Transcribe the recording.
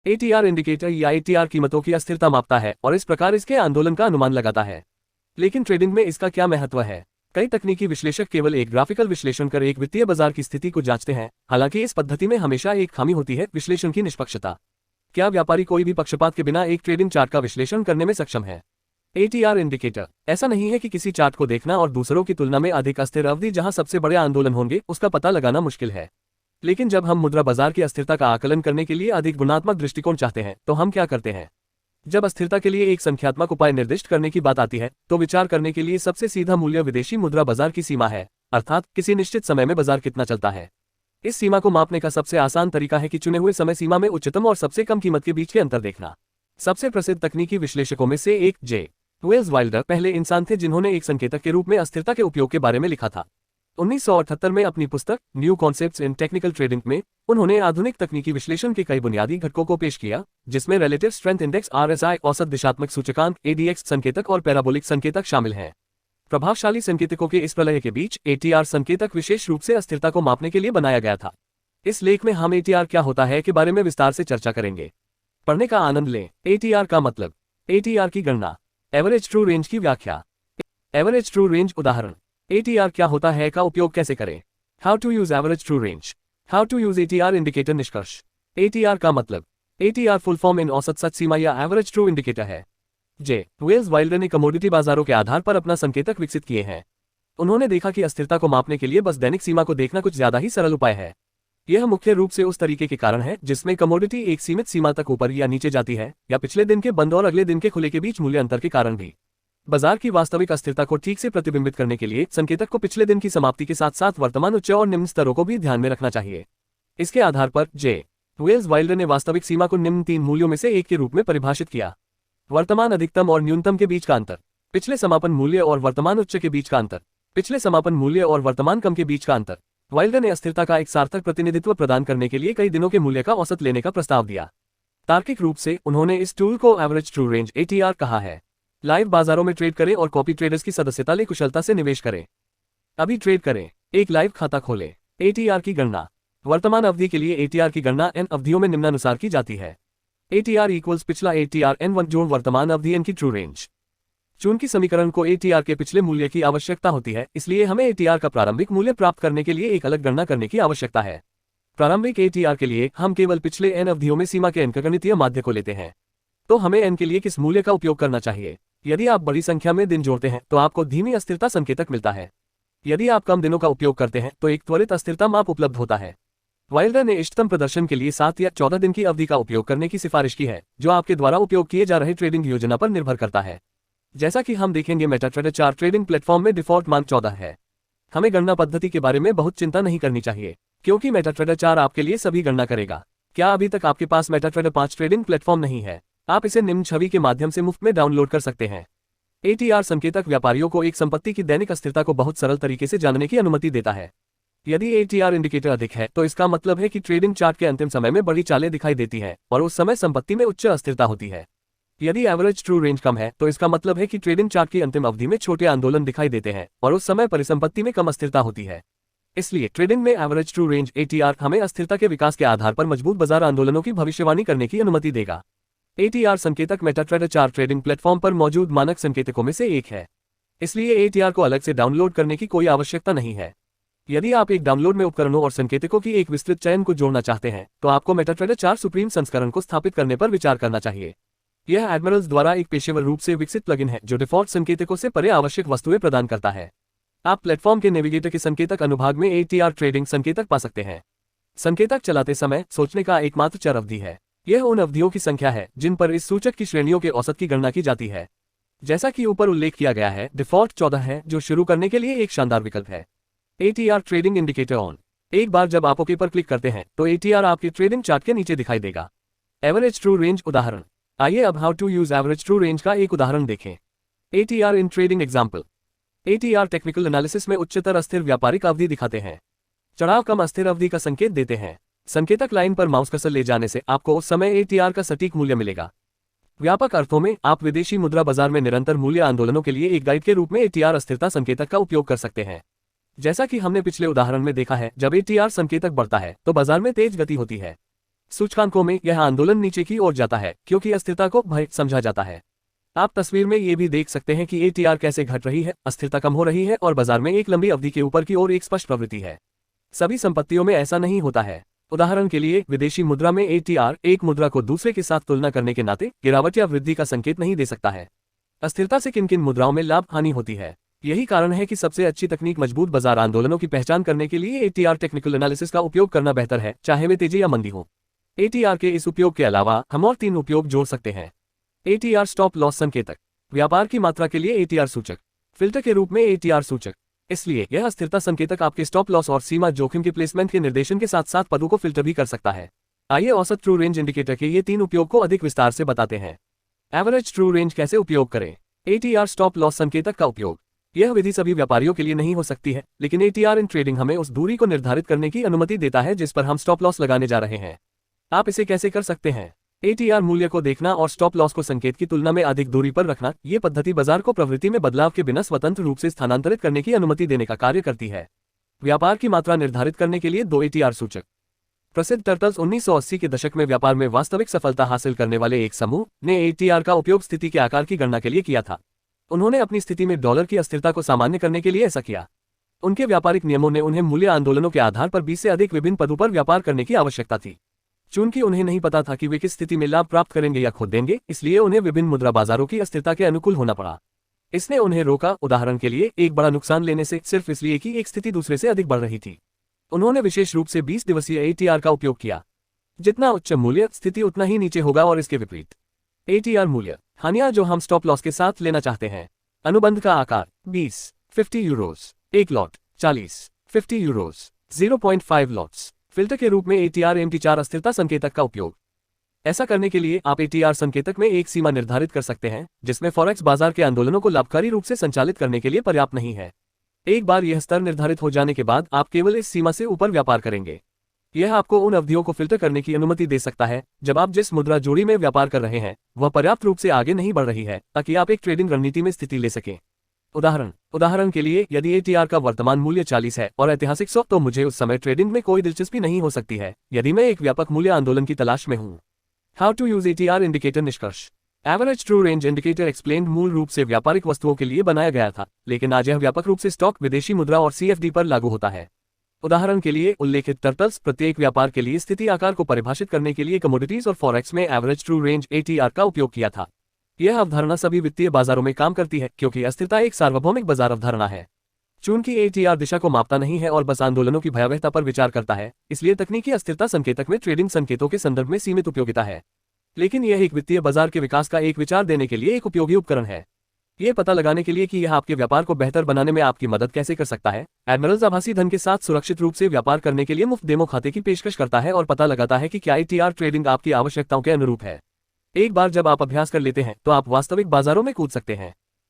ATR indicator या ATR कीमतों की अस्थिरता मापता है और इस प्रकार इसके आंदोलन का अनुमान लगाता है। लेकिन ट्रेडिंग में इसका क्या महत्व है? कई तकनीकी विश्लेषक केवल एक ग्राफिकल विश्लेषण कर एक वित्तीय बाजार की स्थिति को जांचते हैं। हालांकि इस पद्धति में हमेशा एक खामी होती है, विश्लेषण की निष्पक्षता। क्या व्यापारी कोई भी पक्षपात के बिना एक ट्रेडिंग चार्ट का विश्लेषण करने में सक्षम है? एटीआर इंडिकेटर ऐसा नहीं है कि किसी चार्ट को देखना और दूसरों की तुलना में अधिक अस्थिर अवधि जहां सबसे बड़े आंदोलन होंगे उसका पता लगाना मुश्किल है। लेकिन जब हम मुद्रा बाजार की अस्थिरता का आकलन करने के लिए अधिक गुणात्मक दृष्टिकोण चाहते हैं तो हम क्या करते हैं? जब अस्थिरता के लिए एक संख्यात्मक उपाय निर्दिष्ट करने की बात आती है तो विचार करने के लिए सबसे सीधा मूल्य विदेशी मुद्रा बाजार की सीमा है, अर्थात किसी निश्चित समय में बाजार कितना चलता है। इस सीमा को मापने का सबसे आसान तरीका है कि चुने हुए समय सीमा में उच्चतम और सबसे कम कीमत के बीच के अंतर देखना। सबसे प्रसिद्ध तकनीकी विश्लेषकों में से एक जे. वेल्स वाइल्डर पहले इंसान थे जिन्होंने एक संकेतक के रूप में अस्थिरता के उपयोग के बारे में लिखा था। 1978 में अपनी पुस्तक न्यू कॉन्सेप्ट्स इन टेक्निकल ट्रेडिंग में उन्होंने आधुनिक तकनीकी विश्लेषण के कई बुनियादी घटकों को पेश किया, जिसमें रिलेटिव स्ट्रेंथ इंडेक्स RSI, औसत दिशात्मक सूचकांक ADX, संकेतक और पैराबोलिक संकेतक शामिल हैं। प्रभावशाली संकेतकों के इस प्रलय के बीच ATR संकेतक विशेष रूप से अस्थिरता को मापने के लिए बनाया गया था। इस लेख में हम ATR क्या होता है के बारे में विस्तार से चर्चा करेंगे। पढ़ने का आनंद लें। ATR का मतलब, ATR की गणना, एवरेज ट्रू रेंज की व्याख्या। एवरेज ट्रू रेंज उदाहरण, ATR क्या होता है का उपयोग कैसे करें। How to use average true range, how to use ATR indicator. निष्कर्ष, ATR का मतलब, ATR फुल फॉर्म इन औसत सच सीमा या एवरेज ट्रू इंडिकेटर है। जे. वेल्स वाइल्डर ने कमोडिटी बाजारों के आधार पर अपना संकेतक विकसित किए हैं। उन्होंने देखा कि अस्थिरता को मापने के लिए बस दैनिक सीमा को देखना कुछ ज्यादा ही सरल उपाय है। यह मुख्य रूप से उस तरीके के कारण है जिसमें कमोडिटी एक सीमित सीमा तक ऊपर या नीचे जाती है, या पिछले दिन के बंद और अगले दिन के खुले के बीच मूल्य अंतर के कारण भी। बाजार की वास्तविक अस्थिरता को ठीक से प्रतिबिंबित करने के लिए संकेतक को पिछले दिन की समाप्ति के साथ साथ वर्तमान उच्च और निम्न स्तरों को भी ध्यान में रखना चाहिए। इसके आधार पर जे. वेल्स वाइल्डर ने वास्तविक सीमा को निम्न 3 मूल्यों में से एक के रूप में परिभाषित किया। वर्तमान अधिकतम और न्यूनतम के बीच का अंतर, पिछले समापन मूल्य और वर्तमान उच्च के बीच का अंतर, पिछले समापन मूल्य और वर्तमान कम के बीच का अंतर। वाइल्डर ने अस्थिरता का एक सार्थक प्रतिनिधित्व प्रदान करने के लिए कई दिनों के मूल्य का औसत लेने का प्रस्ताव दिया। तार्किक रूप से उन्होंने इस टूल को एवरेज ट्रू रेंज ATR कहा है। लाइव बाजारों में ट्रेड करें और कॉपी ट्रेडर्स की सदस्यता ले कुशलता से निवेश करें। अभी ट्रेड करें, एक लाइव खाता खोलें। ATR की गणना, वर्तमान अवधि के लिए ATR की गणना N अवधियों में निम्नानुसार की जाती है। ATR इक्वल्स पिछला ATR N1 जोड़ वर्तमान अवधि N की ट्रू रेंज। चूंकि समीकरण को ATR के पिछले मूल्य की आवश्यकता होती है, इसलिए हमें ATR का प्रारंभिक मूल्य प्राप्त करने के लिए एक अलग गणना करने की आवश्यकता है। प्रारंभिक ATR के लिए हम केवल पिछले N अवधियों में सीमा के अंकगणितीय माध्य को लेते हैं। तो हमें N के लिए किस मूल्य का उपयोग करना चाहिए? यदि आप बड़ी संख्या में दिन जोड़ते हैं तो आपको धीमी अस्थिरता संकेतक मिलता है। यदि आप कम दिनों का उपयोग करते हैं तो एक त्वरित अस्थिरता माप उपलब्ध होता है। वाइल्डर ने इष्टतम प्रदर्शन के लिए 7 या 14 दिन की अवधि का उपयोग करने की सिफारिश की है, जो आपके द्वारा उपयोग किए जा रहे ट्रेडिंग योजना पर निर्भर करता है। जैसा कि हम देखेंगे, मेटाट्रेडर 4 ट्रेडिंग प्लेटफॉर्म में डिफॉल्ट मान 14 है। हमें गणना पद्धति के बारे में बहुत चिंता नहीं करनी चाहिए, क्योंकि मेटाट्रेडर 4 आपके लिए सभी गणना करेगा। क्या अभी तक आपके पास मेटाट्रेडर 5 ट्रेडिंग प्लेटफॉर्म नहीं है? आप इसे निम्न छवि के माध्यम से मुफ्त में डाउनलोड कर सकते हैं। ATR संकेतक व्यापारियों को एक संपत्ति की दैनिक अस्थिरता को बहुत सरल तरीके से जानने की अनुमति देता है। यदि ATR इंडिकेटर अधिक है तो इसका मतलब है कि ट्रेडिंग चार्ट के अंतिम समय में बड़ी चालें दिखाई देती हैं और उस समय संपत्ति में उच्च अस्थिरता होती है। यदि एवरेज ट्रू रेंज कम है तो इसका मतलब है कि ट्रेडिंग चार्ट की अंतिम अवधि में छोटे आंदोलन दिखाई देते हैं और उस समय परिसंपत्ति में कम अस्थिरता होती है। इसलिए ट्रेडिंग में एवरेज ट्रू रेंज ATR हमें अस्थिरता के विकास के आधार पर मजबूत बाजार आंदोलनों की भविष्यवाणी करने की अनुमति देगा। ATR संकेतक मेटाट्रेडर 4 ट्रेडिंग प्लेटफॉर्म पर मौजूद मानक संकेतकों में से एक है, इसलिए ATR को अलग से डाउनलोड करने की कोई आवश्यकता नहीं है। यदि आप एक डाउनलोड में उपकरणों और संकेतकों की एक विस्तृत चयन को जोड़ना चाहते हैं तो आपको मेटाट्रेडर 4 सुप्रीम संस्करण को स्थापित करने पर विचार करना चाहिए। यह एडमिरल्स द्वारा एक पेशेवर रूप से विकसित प्लगइन है जो डिफॉल्ट संकेतकों से परे आवश्यक वस्तुएं प्रदान करता है। आप प्लेटफॉर्म के नेविगेटर के संकेतक अनुभाग में ATR ट्रेडिंग संकेतक पा सकते हैं। संकेतक चलाते समय सोचने का एकमात्र चर अवधि है। यह उन अवधियों की संख्या है जिन पर इस सूचक की श्रेणियों के औसत की गणना की जाती है। जैसा कि ऊपर उल्लेख किया गया है, डिफॉल्ट 14 है, जो शुरू करने के लिए एक शानदार विकल्प है। ATR trading indicator on. एक बार जब आप ओके पर क्लिक करते हैं तो ATR आपके ट्रेडिंग चार्ट के नीचे दिखाई देगा। एवरेज ट्रू रेंज उदाहरण। आइए अब how to use average true range का एक उदाहरण देखें। ATR in trading example. ATR technical analysis में उच्चतर अस्थिर व्यापारिक अवधि दिखाते हैं। चढ़ाव कम अस्थिर अवधि का संकेत देते हैं। संकेतक लाइन पर माउस कर्सर ले जाने से आपको उस समय ATR का सटीक मूल्य मिलेगा। व्यापक अर्थों में आप विदेशी मुद्रा बाजार में निरंतर मूल्य आंदोलनों के लिए एक गाइड के रूप में ATR अस्थिरता संकेतक का उपयोग कर सकते हैं। जैसा कि हमने पिछले उदाहरण में देखा है, जब ATR संकेतक बढ़ता है तो बाजार में तेज गति होती है। सूचकांकों में यह आंदोलन नीचे की ओर जाता है क्योंकि अस्थिरता को भय समझा जाता है। आप तस्वीर में ये भी देख सकते हैं कि ATR कैसे घट रही है, अस्थिरता कम हो रही है और बाजार में एक लंबी अवधि के ऊपर की ओर एक स्पष्ट प्रवृत्ति है। सभी संपत्तियों में ऐसा नहीं होता है। उदाहरण के लिए विदेशी मुद्रा में ATR एक मुद्रा को दूसरे के साथ तुलना करने के नाते गिरावट या वृद्धि का संकेत नहीं दे सकता है। अस्थिरता से किन किन मुद्राओं में लाभ हानि होती है, यही कारण है कि सबसे अच्छी तकनीक मजबूत बाजार आंदोलनों की पहचान करने के लिए ATR टेक्निकल एनालिसिस का उपयोग करना बेहतर है, चाहे वे तेजी या मंदी हो। ATR के इस उपयोग के अलावा हम और 3 उपयोग जोड़ सकते हैं। ATR स्टॉप लॉस संकेतक, व्यापार की मात्रा के लिए ATR सूचक, फिल्टर के रूप में ATR सूचक। इसलिए यह अस्थिरता संकेतक आपके स्टॉप लॉस और सीमा जोखिम के प्लेसमेंट के निर्देशन के साथ साथ पदों को फिल्टर भी कर सकता है। आइए औसत ट्रू रेंज इंडिकेटर के ये 3 उपयोग को अधिक विस्तार से बताते हैं। एवरेज ट्रू रेंज कैसे उपयोग करें। ATR स्टॉप लॉस संकेतक का उपयोग। यह विधि सभी व्यापारियों के लिए नहीं हो सकती है, लेकिन ATR इन ट्रेडिंग हमें उस दूरी को निर्धारित करने की अनुमति देता है जिस पर हम स्टॉप लॉस लगाने जा रहे हैं। आप इसे कैसे कर सकते हैं। ATR मूल्य को देखना और स्टॉप लॉस को संकेत की तुलना में अधिक दूरी पर रखना, ये पद्धति बाजार को प्रवृत्ति में बदलाव के बिना स्वतंत्र रूप से स्थानांतरित करने की अनुमति देने का कार्य करती है। व्यापार की मात्रा निर्धारित करने के लिए 2 ATR सूचक। प्रसिद्ध टर्टल्स 1980 के दशक में व्यापार में वास्तविक सफलता हासिल करने वाले एक समूह ने ATR का उपयोग स्थिति के आकार की गणना के लिए किया था। उन्होंने अपनी स्थिति में डॉलर की अस्थिरता को सामान्य करने के लिए ऐसा किया। उनके व्यापारिक नियमों ने उन्हें मूल्य आंदोलनों के आधार पर 20 से अधिक विभिन्न पदों पर व्यापार करने की आवश्यकता थी। चूंकि उन्हें नहीं पता था कि वे किस स्थिति में लाभ प्राप्त करेंगे या खो देंगे, इसलिए उन्हें विभिन्न मुद्रा बाजारों की अस्थिरता के अनुकूल होना पड़ा। इसने उन्हें रोका, उदाहरण के लिए एक बड़ा नुकसान लेने से, सिर्फ इसलिए कि एक स्थिति दूसरे से अधिक बढ़ रही थी। उन्होंने विशेष रूप से 20 दिवसीय ATR का उपयोग किया। जितना उच्च मूल्य, स्थिति उतना ही नीचे होगा और इसके विपरीत। ATR मूल्य, हानियां जो हम स्टॉप लॉस के साथ लेना चाहते हैं। अनुबंध का आकार 20, 50 यूरोज, एक लॉट 40, 50 यूरोज, 0.5 लॉट्स। फिल्टर के रूप में ATR MT4 अस्थिरता संकेतक का उपयोग। ऐसा करने के लिए आप ATR संकेतक में एक सीमा निर्धारित कर सकते हैं जिसमें फॉरेक्स बाजार के आंदोलनों को लाभकारी रूप से संचालित करने के लिए पर्याप्त नहीं है। एक बार यह स्तर निर्धारित हो जाने के बाद आप केवल इस सीमा से ऊपर व्यापार करेंगे। यह आपको उन अवधियों को फिल्टर करने की अनुमति दे सकता है जब आप जिस मुद्रा जोड़ी में व्यापार कर रहे हैं वह पर्याप्त रूप से आगे नहीं बढ़ रही है ताकि आप एक ट्रेडिंग रणनीति में स्थिति ले सकें। उदाहरण के लिए, यदि ATR का वर्तमान मूल्य 40 है और ऐतिहासिक 100, तो मुझे उस समय ट्रेडिंग में कोई दिलचस्पी नहीं हो सकती है यदि मैं एक व्यापक मूल्य आंदोलन की तलाश में हूं। How to use ATR indicator निष्कर्ष। Average true range indicator explained मूल रूप से व्यापारिक वस्तुओं के लिए बनाया गया था, लेकिन आज यह व्यापक रूप से स्टॉक, विदेशी मुद्रा और CFD पर लागू होता है। उदाहरण के लिए, उल्लेखित टर्टल्स प्रत्येक व्यापार के लिए स्थिति आकार को परिभाषित करने के लिए कमोडिटीज और फॉरेक्स में एवरेज ट्रू रेंज ATR का उपयोग किया था। यह अवधारणा सभी वित्तीय बाजारों में काम करती है क्योंकि अस्थिरता एक सार्वभौमिक बाजार अवधारणा है। चूंकि ATR दिशा को मापता नहीं है और बस आंदोलनों की भयावहता पर विचार करता है, इसलिए तकनीकी अस्थिरता संकेतक में ट्रेडिंग संकेतों के संदर्भ में सीमित उपयोगिता है। लेकिन यह एक वित्तीय बाजार के विकास का एक विचार देने के लिए एक उपयोगी उपकरण है। ये पता लगाने के लिए कि यह आपके व्यापार को बेहतर बनाने में आपकी मदद कैसे कर सकता है, एडमिरल्स आभासी धन के साथ सुरक्षित रूप से व्यापार करने के लिए मुफ्त डेमो खाते की पेशकश करता है और पता लगाता है कि क्या ATR ट्रेडिंग आपकी आवश्यकताओं के अनुरूप है। एक बार जब आप अभ्यास कर लेते हैं तो आप वास्तविक बाजारों में कूद सकते हैं।